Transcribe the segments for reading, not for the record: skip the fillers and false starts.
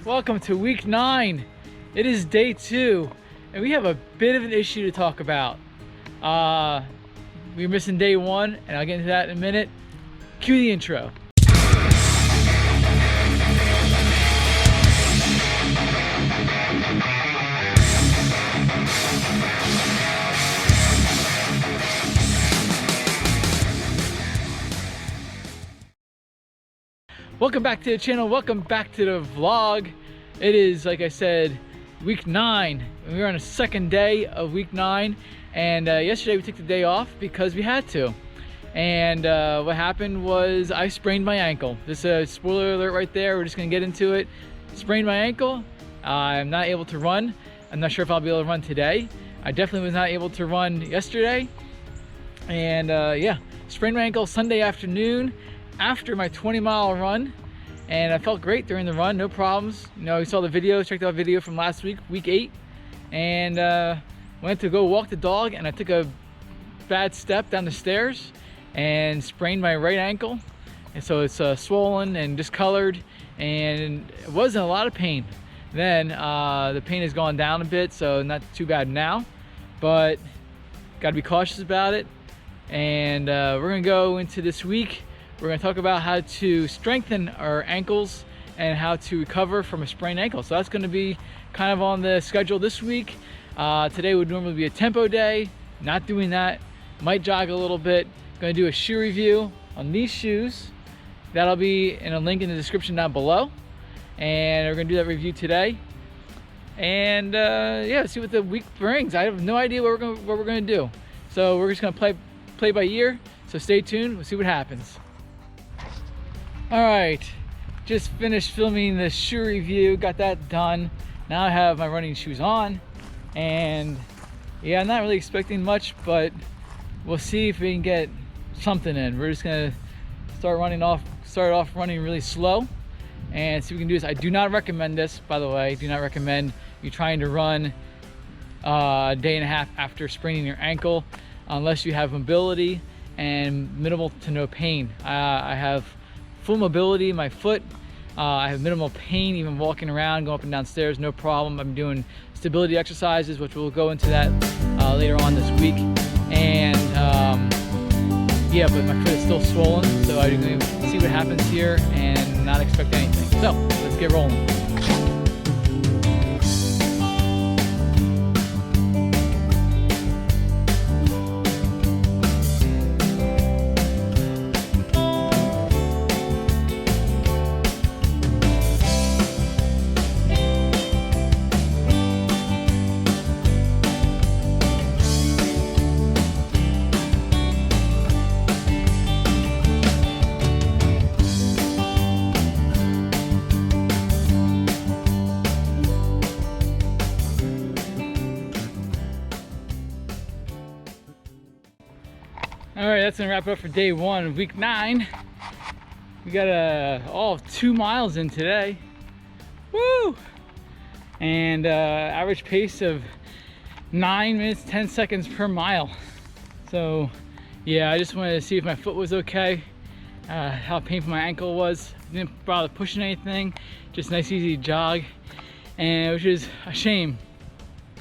welcome to week 9. It is day 2 and we have a bit of an issue to talk about. We're missing day 1 and I'll get into that in a minute. Cue the intro. Welcome back to the channel, welcome back to the vlog. It is, like I said, week 9. We're on the second day of week 9, and yesterday we took the day off because we had to. And what happened was I sprained my ankle. This is a spoiler alert right there, we're just gonna get into it. Sprained my ankle, I'm not able to run. I'm not sure if I'll be able to run today. I definitely was not able to run yesterday. And yeah, sprained my ankle Sunday afternoon after my 20-mile run, and I felt great during the run, no problems. You know, you saw the video, checked out a video from last week, week 8, and went to go walk the dog, and I took a bad step down the stairs and sprained my right ankle, and so it's swollen and discolored, and it wasn't a lot of pain then. The pain has gone down a bit, so not too bad now, but got to be cautious about it. And we're gonna go into this week. We're going to talk about how to strengthen our ankles and how to recover from a sprained ankle. So that's going to be kind of on the schedule this week. Today would normally be a tempo day. Not doing that. Might jog a little bit. Going to do a shoe review on these shoes. That'll be in a link in the description down below. And we're going to do that review today. And yeah, see what the week brings. I have no idea what we're going to do. So we're just going to play by ear. So stay tuned. We'll see what happens. All right, just finished filming the shoe review, got that done. Now I have my running shoes on, and yeah, I'm not really expecting much, but we'll see if we can get something in. We're just gonna start off running really slow and see what we can do this. I do not recommend this, by the way. I do not recommend you trying to run a day and a half after spraining your ankle unless you have mobility and minimal to no pain. I have full mobility in my foot. I have minimal pain even walking around, going up and down stairs, no problem. I'm doing stability exercises, which we'll go into that later on this week. And yeah, but my foot is still swollen, so I'm going to see what happens here and not expect anything. So let's get rolling. All right, that's gonna wrap it up for day 1 of week 9. We got all of 2 miles in today. Woo! And average pace of 9 minutes 10 seconds per mile. So yeah, I just wanted to see if my foot was okay, how painful my ankle was. Didn't bother pushing anything, just a nice easy jog, and which is a shame.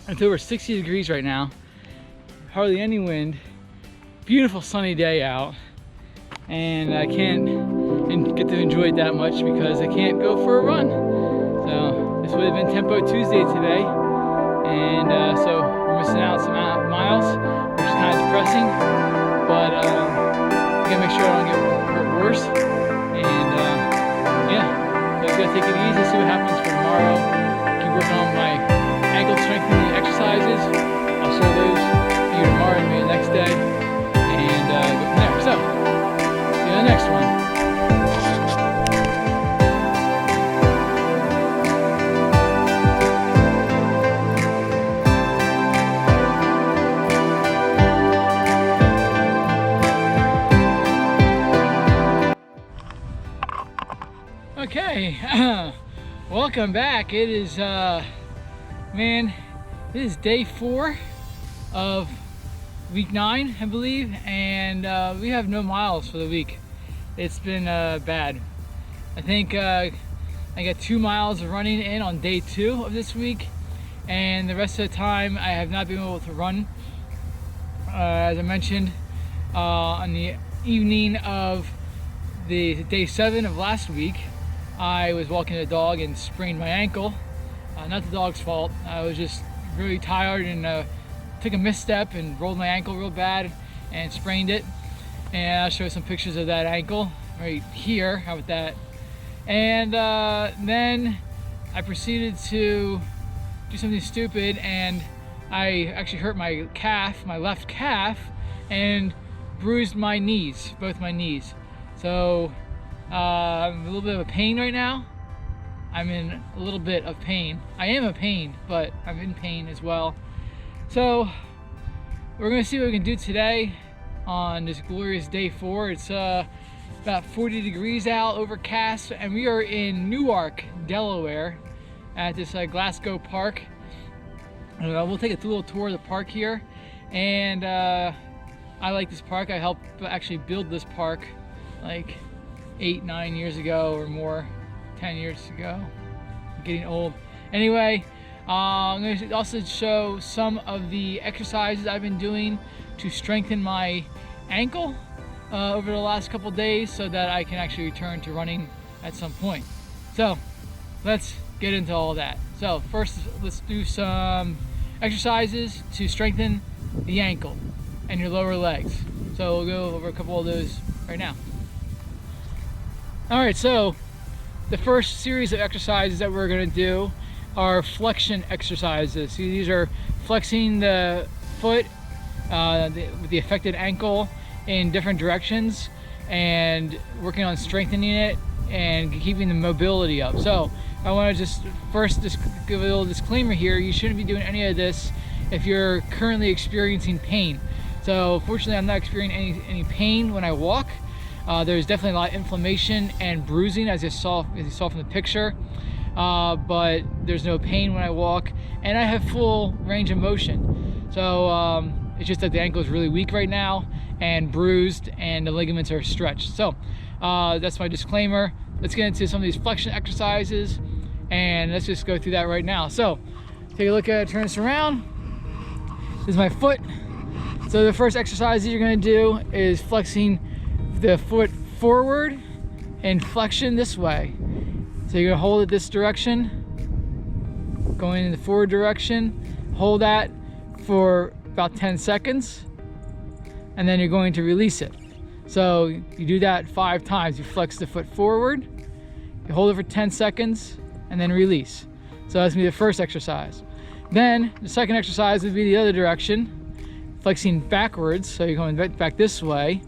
It's over 60 degrees right now, hardly any wind. Beautiful sunny day out, and I can't get to enjoy it that much because I can't go for a run. So this would have been Tempo Tuesday today, and so we're missing out some miles, which is kind of depressing, but I gotta make sure I don't get hurt worse. And yeah, so I'm gonna take it easy, see what happens for tomorrow. Keep working on my ankle strengthening exercises. I'll show those to you tomorrow and maybe the next day. And go from there. So, see you in the next one. Okay, welcome back. It is, man, this is day 4 of week 9, I believe, and we have no miles for the week. It's been bad. I think I got 2 miles of running in on day 2 of this week, and the rest of the time I have not been able to run. As I mentioned, on the evening of the day 7 of last week, I was walking the dog and sprained my ankle. Not the dog's fault. I was just really tired and took a misstep and rolled my ankle real bad and sprained it. And I'll show you some pictures of that ankle right here. How about that? And then I proceeded to do something stupid, and I actually hurt my calf, my left calf, and bruised my knees, both my knees. So I'm a little bit of a pain right now. I'm in a little bit of pain. I am in pain, but I'm in pain as well. So we're gonna see what we can do today on this glorious day 4. It's about 40 degrees out, overcast, and we are in Newark, Delaware, at this Glasgow Park. We'll take a little tour of the park here, and I like this park. I helped actually build this park like 8-9 years ago or more, 10 years ago. I'm getting old. Anyway, I'm going to also show some of the exercises I've been doing to strengthen my ankle over the last couple days, so that I can actually return to running at some point. So let's get into all that. So first, let's do some exercises to strengthen the ankle and your lower legs. So we'll go over a couple of those right now. All right, so the first series of exercises that we're going to do are flexion exercises. So these are flexing the foot with the affected ankle in different directions and working on strengthening it and keeping the mobility up. So I want to just give a little disclaimer here. You shouldn't be doing any of this if you're currently experiencing pain. So fortunately, I'm not experiencing any pain when I walk. There's definitely a lot of inflammation and bruising, as you saw from the picture, but there's no pain when I walk, and I have full range of motion. So it's just that the ankle is really weak right now and bruised, and the ligaments are stretched. So that's my disclaimer. Let's get into some of these flexion exercises, and let's just go through that right now. So take a look at it, turn this around. This is my foot. So the first exercise that you're going to do is flexing the foot forward and flexion this way. So you're going to hold it this direction, going in the forward direction, hold that for about 10 seconds, and then you're going to release it. So you do that 5 times. You flex the foot forward, you hold it for 10 seconds, and then release. So that's going to be the first exercise. Then the second exercise would be the other direction, flexing backwards. So you're going back this way,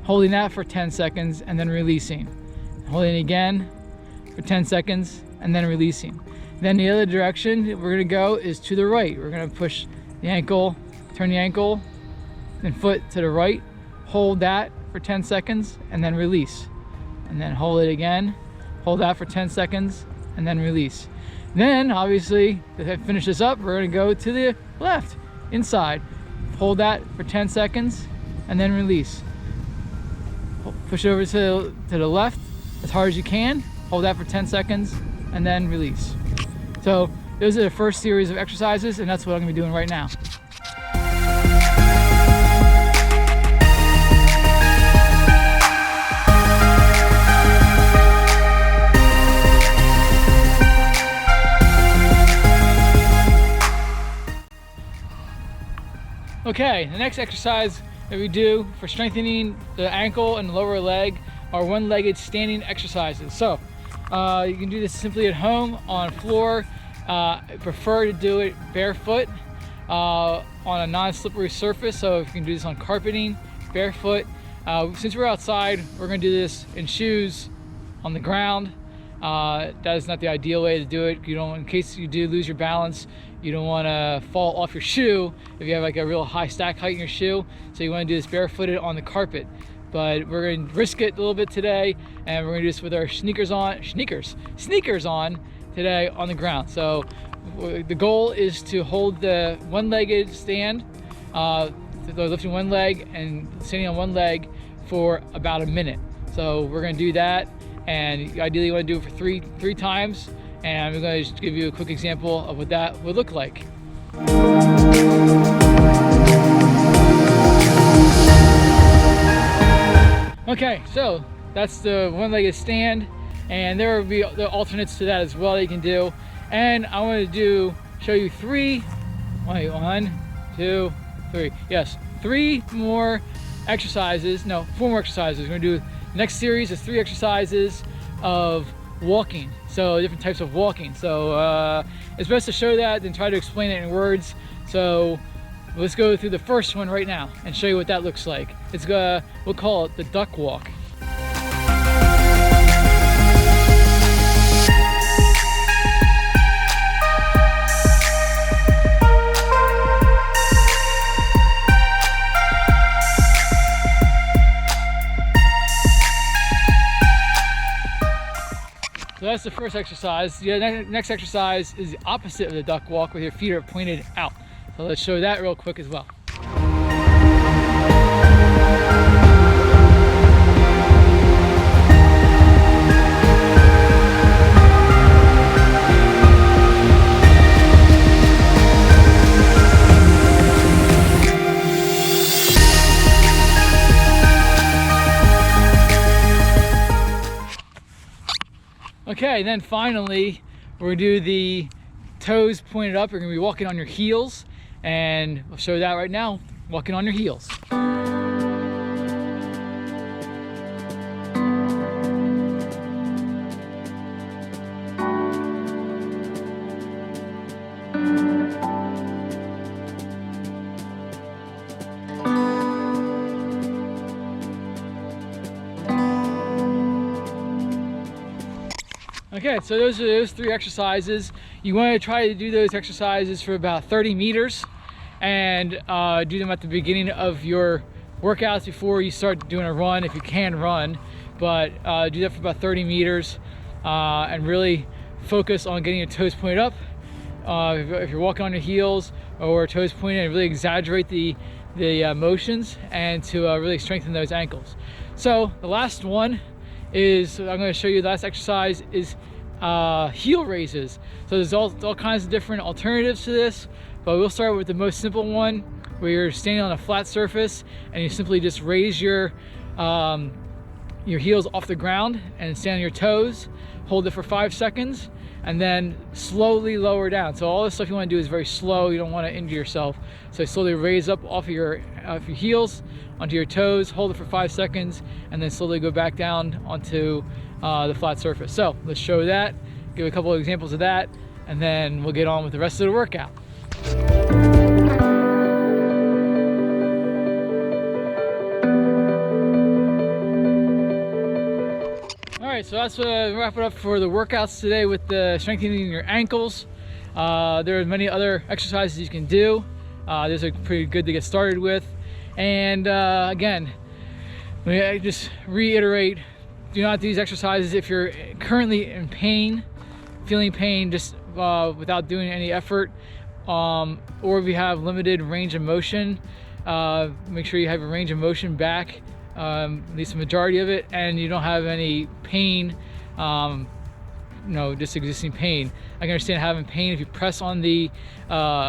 holding that for 10 seconds, and then releasing. Holding it again for 10 seconds, and then releasing. Then the other direction we're going to go is to the right. We're going to push the ankle, turn the ankle and foot to the right, hold that for 10 seconds, and then release. And then hold it again, hold that for 10 seconds, and then release. Then, obviously, to finish this up, we're going to go to the left, inside. Hold that for 10 seconds, and then release. Push it over to the left as hard as you can, hold that for 10 seconds, and then release. So those are the first series of exercises, and that's what I'm going to be doing right now. Okay, the next exercise that we do for strengthening the ankle and the lower leg are one-legged standing exercises. So you can do this simply at home on floor. I prefer to do it barefoot on a non-slippery surface. So if you can do this on carpeting, barefoot. Since we're outside, we're going to do this in shoes on the ground. That is not the ideal way to do it. You don't, in case you do lose your balance, you don't want to fall off your shoe if you have like a real high stack height in your shoe. So you want to do this barefooted on the carpet. But we're going to risk it a little bit today, and we're going to do this with our sneakers on today on the ground. So the goal is to hold the one-legged stand, lifting one leg and standing on one leg for about a minute. So we're going to do that, and ideally you want to do it for three times. And I'm going to just give you a quick example of what that would look like. Okay, so that's the one-legged stand, and there will be the alternates to that as well that you can do. And I want to show you three. Wait, 1, 2, 3. Yes, 3 more exercises. No, 4 more exercises. We're going to do the next series is 3 exercises of walking. So different types of walking. So it's best to show that than try to explain it in words. So let's go through the first one right now and show you what that looks like. It's we'll call it the duck walk. So that's the first exercise. The next exercise is the opposite of the duck walk, where your feet are pointed out. So let's show that real quick as well. Okay, then finally, we're gonna do the toes pointed up. You're gonna be walking on your heels, and I'll show that right now, walking on your heels. Okay, so those are those 3 exercises. You want to try to do those exercises for about 30 meters and do them at the beginning of your workouts before you start doing a run, if you can run. But do that for about 30 meters and really focus on getting your toes pointed up. If you're walking on your heels or toes pointed, and really exaggerate the motions and to really strengthen those ankles. So the last one is, I'm going to show you the last exercise is heel raises. So there's all kinds of different alternatives to this, but we'll start with the most simple one, where you're standing on a flat surface and you simply just raise your heels off the ground and stand on your toes, hold it for 5 seconds, and then slowly lower down. So all this stuff you want to do is very slow. You don't want to injure yourself. So slowly raise up off your heels onto your toes, hold it for 5 seconds, and then slowly go back down onto the flat surface. So let's show that, give a couple of examples of that, and then we'll get on with the rest of the workout. Alright, so that's wrap it up for the workouts today with the strengthening your ankles. There are many other exercises you can do. These are pretty good to get started with. And again, I just reiterate, do not do these exercises if you're currently in pain, feeling pain just without doing any effort, or if you have limited range of motion. Make sure you have your range of motion back, at least the majority of it, and you don't have any pain, just existing pain. I can understand having pain if you press on the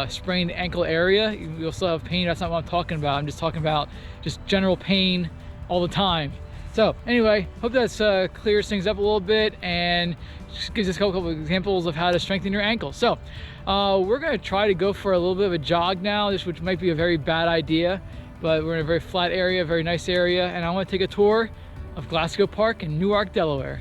sprained ankle area. You'll still have pain. That's not what I'm talking about. I'm just talking about just general pain all the time. So anyway, hope that's clears things up a little bit and just gives us a couple of examples of how to strengthen your ankles. So we're going to try to go for a little bit of a jog now, which might be a very bad idea, but we're in a very flat area, very nice area, and I want to take a tour of Glasgow Park in Newark, Delaware.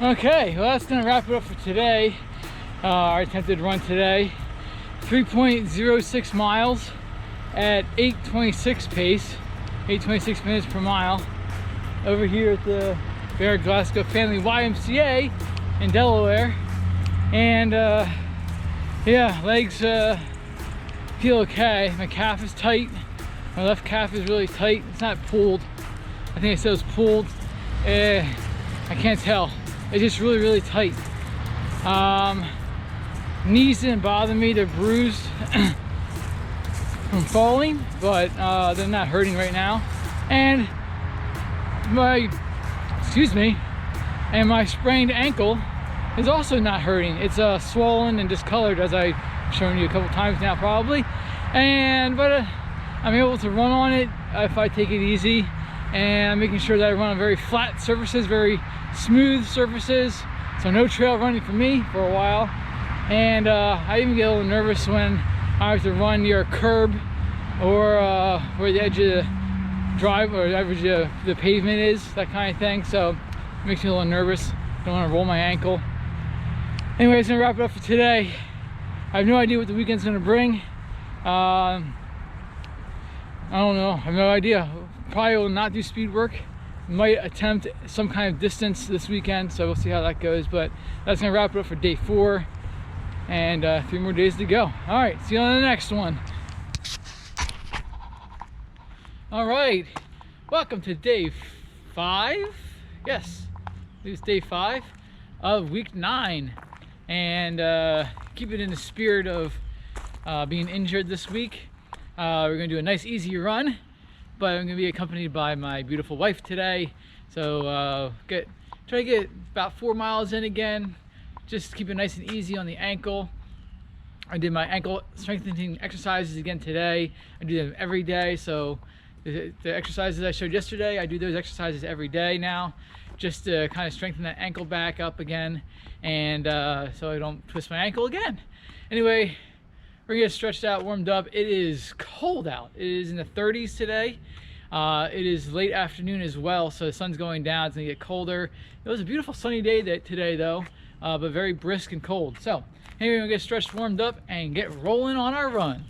Okay, well that's gonna wrap it up for today. Our attempted run today, 3.06 miles at 8:26 pace, 8:26 minutes per mile, over here at the Bear Glasgow Family YMCA in Delaware. And yeah, legs feel okay. My calf is tight. My left calf is really tight. It's not pulled. I think I said it was pulled. I can't tell. It's just really, really tight. Knees didn't bother me. They're bruised from falling, but they're not hurting right now. And my sprained ankle is also not hurting. It's swollen and discolored, as I've shown you a couple times now probably. But I'm able to run on it if I take it easy, and I'm making sure that I run on very flat surfaces, very smooth surfaces, so no trail running for me for a while. And I even get a little nervous when I have to run near a curb or where the edge of the drive or the edge of the pavement is, that kind of thing. So it makes me a little nervous. Don't want to roll my ankle. Anyways, gonna wrap it up for today. I have no idea what the weekend's gonna bring. I don't know. I have no idea. Probably will not do speed work. Might attempt some kind of distance this weekend, so we'll see how that goes. But that's gonna wrap it up for day 4, and 3 more days to go. All right, see you on the next one. All right, welcome to day 5. Yes, it's day 5 of week 9, and keep it in the spirit of being injured this week. We're gonna do a nice easy run, but I'm gonna be accompanied by my beautiful wife today. So try to get about 4 miles in again. Just keep it nice and easy on the ankle. I did my ankle strengthening exercises again today. I do them every day. So the exercises I showed yesterday, I do those exercises every day now, just to kind of strengthen that ankle back up again, and so I don't twist my ankle again. Anyway, we're gonna get stretched out, warmed up. It is cold out. It is in the 30s today. It is late afternoon as well, so the sun's going down. It's gonna get colder. It was a beautiful sunny day today though, but very brisk and cold. So anyway, we're gonna get stretched, warmed up, and get rolling on our run.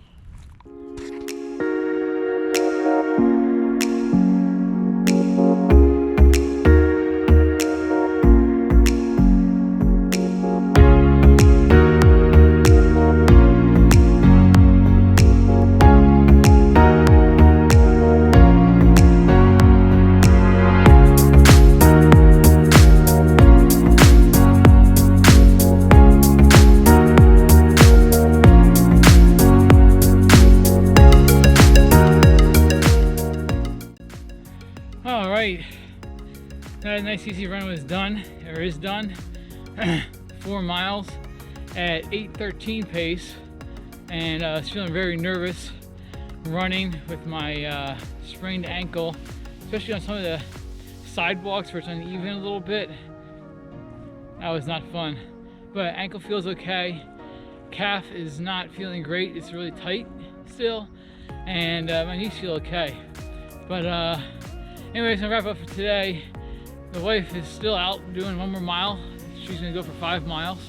That nice easy run was done, or is done. 4 miles at 8:13 pace, and I was feeling very nervous running with my sprained ankle, especially on some of the sidewalks where it's uneven a little bit. That was not fun, but ankle feels okay. Calf is not feeling great. It's really tight still, and my knees feel okay. But anyways, I'm gonna wrap up for today. The wife is still out doing 1 more mile. She's gonna go for 5 miles.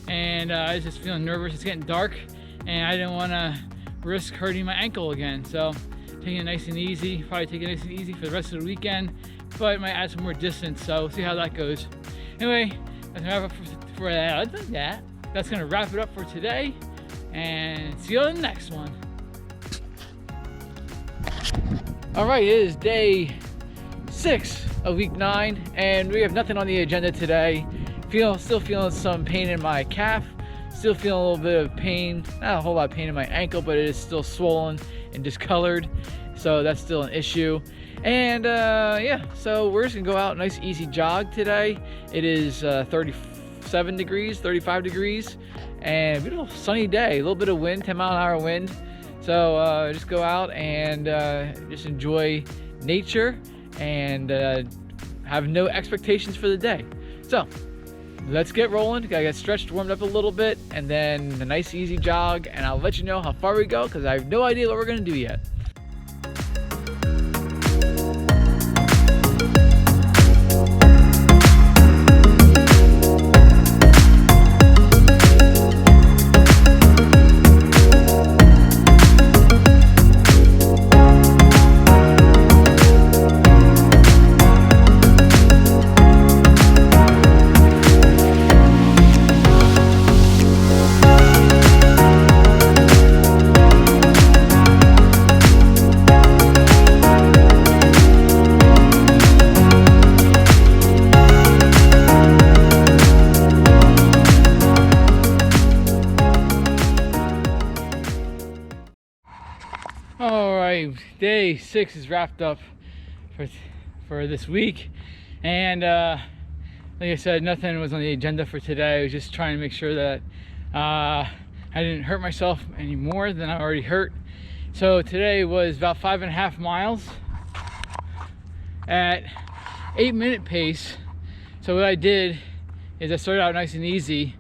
And I was just feeling nervous. It's getting dark, and I didn't wanna risk hurting my ankle again. So taking it nice and easy, probably take it nice and easy for the rest of the weekend, but might add some more distance, so we'll see how that goes. Anyway, that's gonna wrap up for that. That's gonna wrap it up for today, and see you on the next one. All right, it is day 6 of week 9, and we have nothing on the agenda today. Still feeling some pain in my calf, still feeling a little bit of pain, not a whole lot of pain in my ankle, but it is still swollen and discolored, so that's still an issue. And yeah, so we're just gonna go out, nice easy jog today. It is 37 degrees, 35 degrees, and beautiful sunny day, a little bit of wind, 10-mile-an-hour wind. So just go out and just enjoy nature and have no expectations for the day. So let's get rolling. Gotta get stretched, warmed up a little bit, and then a nice easy jog, and I'll let you know how far we go, because I have no idea what we're gonna do yet. day 6 is wrapped up for this week, and like I said, nothing was on the agenda for today. I was just trying to make sure that I didn't hurt myself any more than I already hurt. So today was about 5.5 miles at 8-minute pace. So what I did is I started out nice and easy,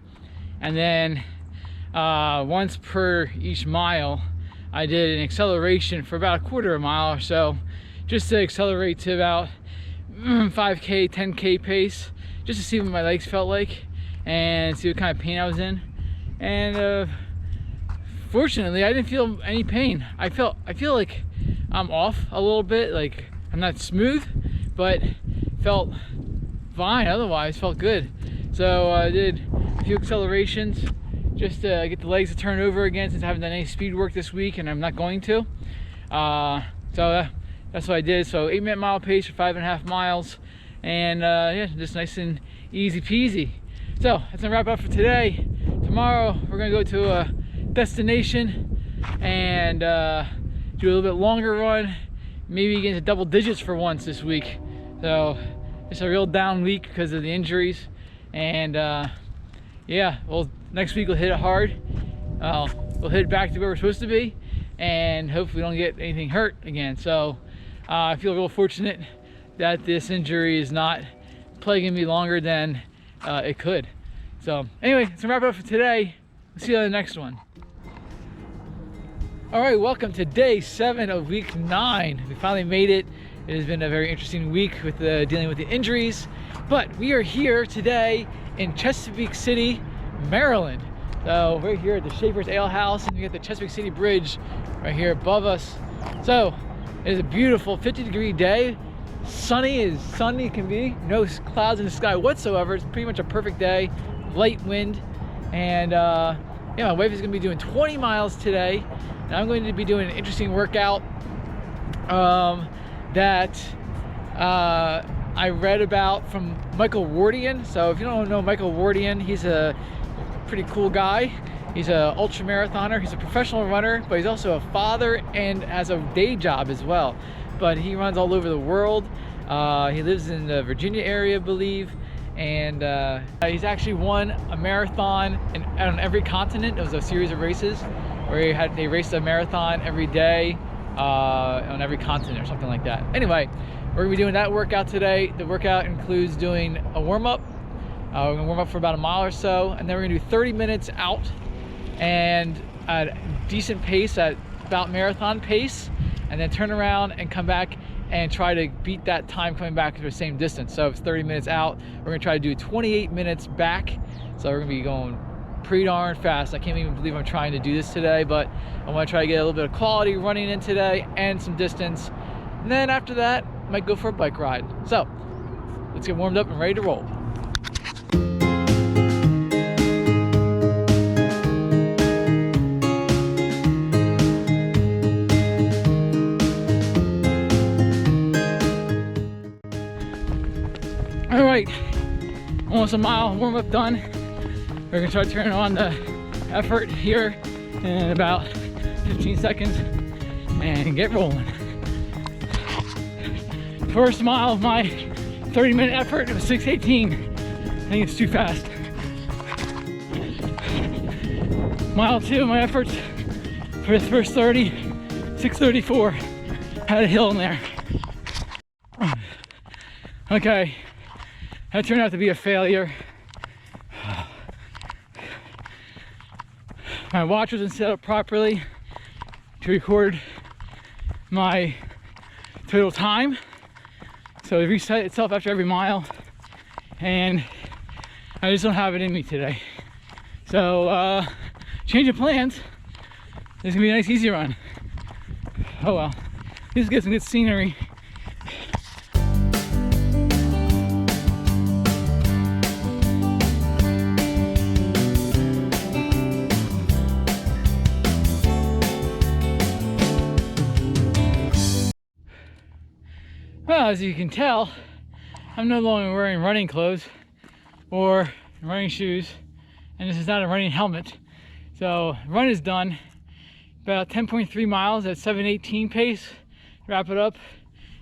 and then once per each mile I did an acceleration for about a quarter of a mile or so, just to accelerate to about 5k 10k pace, just to see what my legs felt like and see what kind of pain I was in. And fortunately I didn't feel any pain. I feel like I'm off a little bit, like I'm not smooth, but felt fine otherwise, felt good. So I did a few accelerations just to get the legs to turn over again, since I haven't done any speed work this week and I'm not going to. So that's what I did. So 8-minute mile pace for 5.5 miles, and yeah, just nice and easy peasy. So that's gonna wrap up for today. Tomorrow we're gonna go to a destination and do a little bit longer run, maybe get into double digits for once this week. So it's a real down week because of the injuries, and yeah, well, next week we'll hit it hard. We'll hit it back to where we're supposed to be, and hopefully we don't get anything hurt again. So I feel real fortunate that this injury is not plaguing me longer than it could. So anyway, that's gonna wrap it up for today. We'll see you on the next one. All right, welcome to day 7 of week 9. We finally made it. It has been a very interesting week with dealing with the injuries, but we are here today in Chesapeake City, Maryland. So we're here at the Schaefer's Ale House, and we got the Chesapeake City Bridge right here above us. So it is a beautiful 50-degree day. Sunny as sunny can be. No clouds in the sky whatsoever. It's pretty much a perfect day. Light wind, and yeah, my wife is going to be doing 20 miles today, and I'm going to be doing an interesting workout that I read about from Michael Wardian. So if you don't know Michael Wardian, he's a pretty cool guy. He's an ultra marathoner. He's a professional runner, but he's also a father and has a day job as well. But he runs all over the world. He lives in the Virginia area, I believe, and he's actually won a marathon on every continent. It was a series of races where they raced a marathon every day on every continent or something like that. Anyway, we're gonna be doing that workout today. The workout includes doing a warm-up. We're gonna warm up for about a mile or so, and then we're gonna do 30 minutes out and at a decent pace, at about marathon pace, and then turn around and come back and try to beat that time coming back to the same distance. So if it's 30 minutes out, we're gonna try to do 28 minutes back. So we're gonna be going pretty darn fast. I can't even believe I'm trying to do this today, but I wanna try to get a little bit of quality running in today and some distance. And then after that, I might go for a bike ride. So let's get warmed up and ready to roll. All right, almost a mile warm up done. We're gonna start turning on the effort here in about 15 seconds and get rolling. First mile of my 30-minute effort, it was 6:18. I think it's too fast. Mile 2 of my efforts for the first 30, 6:34. Had a hill in there. Okay. That turned out to be a failure. My watch wasn't set up properly to record my total time. So it resets itself after every mile, and I just don't have it in me today. So change of plans. This is gonna be a nice easy run. Oh well, let's get some good scenery. Well, as you can tell, I'm no longer wearing running clothes or running shoes, and this is not a running helmet. So run is done. About 10.3 miles at 7:18 pace. wrap it up.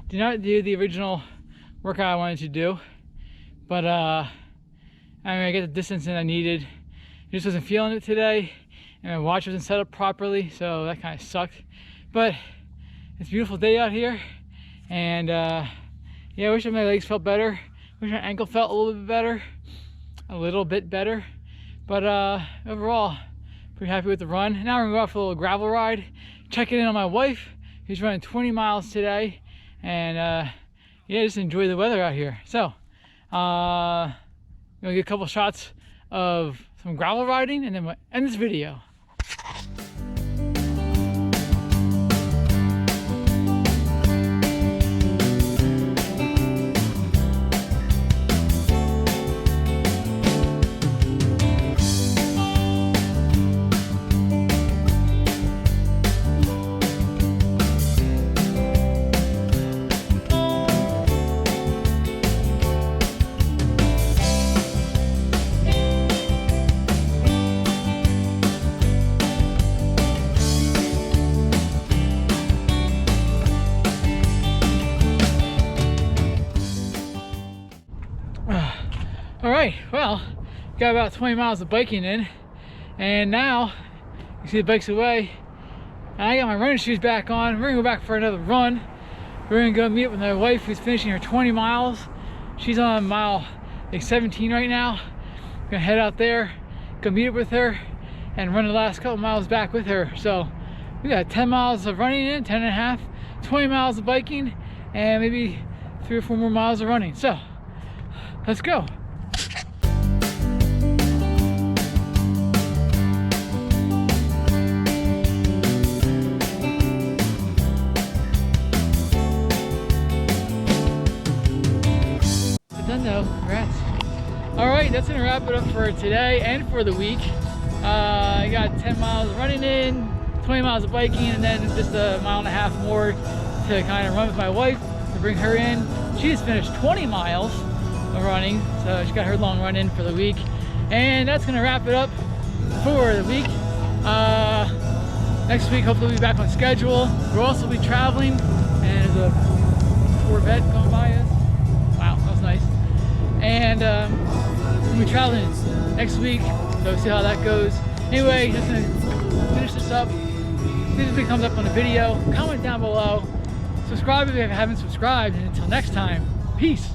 Did not do the original workout I wanted to do, but I get the distance that I needed. I just wasn't feeling it today, and my watch wasn't set up properly, so that kind of sucked. But it's a beautiful day out here, and yeah, I wish my legs felt better. I wish my ankle felt a little bit better. But overall, pretty happy with the run. Now we're gonna go out for a little gravel ride, checking in on my wife, who's running 20 miles today, and yeah, just enjoy the weather out here. So I'm gonna get a couple shots of some gravel riding, and then we'll end this video. All right, well, got about 20 miles of biking in, and now you see the bike's away, and I got my running shoes back on. We're gonna go back for another run. We're gonna go meet up with my wife, who's finishing her 20 miles. She's on mile like 17 right now. Gonna head out there, go meet up with her, and run the last couple miles back with her. So we got 10 miles of running in, 10 and a half, 20 miles of biking, and maybe 3 or 4 more miles of running. So let's go. Done though, congrats. All right, that's gonna wrap it up for today and for the week. I got 10 miles of running in, 20 miles of biking, and then just a mile and a half more to kind of run with my wife to bring her in. She just finished 20 miles of running, so she got her long run in for the week. And that's gonna wrap it up for the week. Next week, hopefully we'll be back on schedule. We'll also be traveling, and there's a Corvette going by us. Wow, that was nice. And we'll be traveling next week, so we'll see how that goes. Anyway, just gonna finish this up. Leave a big thumbs up on the video, comment down below, subscribe if you haven't subscribed, and until next time, peace.